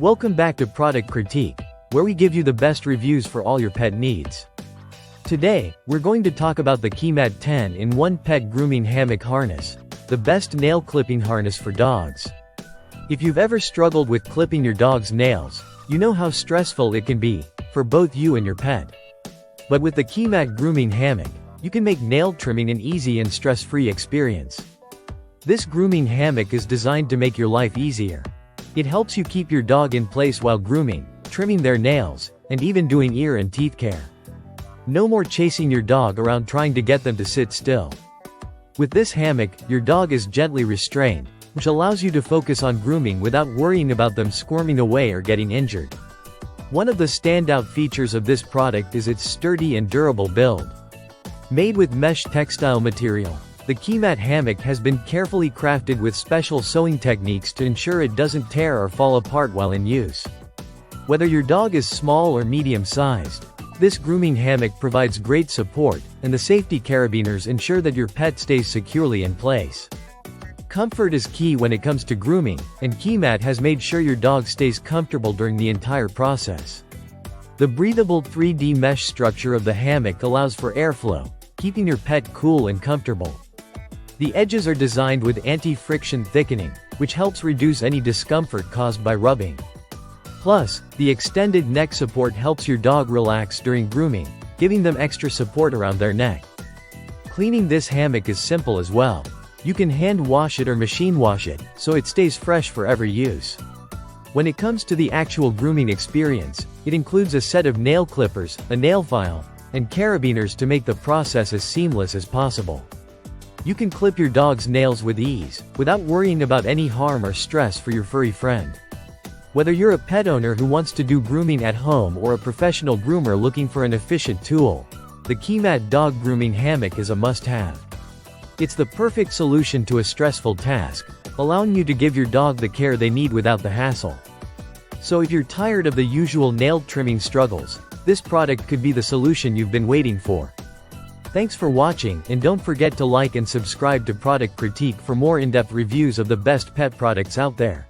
Welcome back to Product Critique, where we give you the best reviews for all your pet needs. Today, we're going to talk about the Kkiimatt 10-in-1 Pet Grooming Hammock Harness, the best nail clipping harness for dogs. If you've ever struggled with clipping your dog's nails, you know how stressful it can be, for both you and your pet. But with the Kkiimatt Grooming Hammock, you can make nail trimming an easy and stress-free experience. This grooming hammock is designed to make your life easier. It helps you keep your dog in place while grooming, trimming their nails, and even doing ear and teeth care. No more chasing your dog around trying to get them to sit still. With this hammock, your dog is gently restrained, which allows you to focus on grooming without worrying about them squirming away or getting injured. One of the standout features of this product is its sturdy and durable build. Made with mesh textile material, the Kkiimatt hammock has been carefully crafted with special sewing techniques to ensure it doesn't tear or fall apart while in use. Whether your dog is small or medium-sized, this grooming hammock provides great support, and the safety carabiners ensure that your pet stays securely in place. Comfort is key when it comes to grooming, and Kkiimatt has made sure your dog stays comfortable during the entire process. The breathable 3D mesh structure of the hammock allows for airflow, keeping your pet cool and comfortable. The edges are designed with anti-friction thickening, which helps reduce any discomfort caused by rubbing. Plus, the extended neck support helps your dog relax during grooming, giving them extra support around their neck. Cleaning this hammock is simple as well. You can hand wash it or machine wash it, so it stays fresh for every use. When it comes to the actual grooming experience, it includes a set of nail clippers, a nail file, and carabiners to make the process as seamless as possible. You can clip your dog's nails with ease, without worrying about any harm or stress for your furry friend. Whether you're a pet owner who wants to do grooming at home or a professional groomer looking for an efficient tool, the Kkiimatt Dog Grooming Hammock is a must-have. It's the perfect solution to a stressful task, allowing you to give your dog the care they need without the hassle. So if you're tired of the usual nail trimming struggles, this product could be the solution you've been waiting for. Thanks for watching, and don't forget to like and subscribe to Product Critique for more in-depth reviews of the best pet products out there.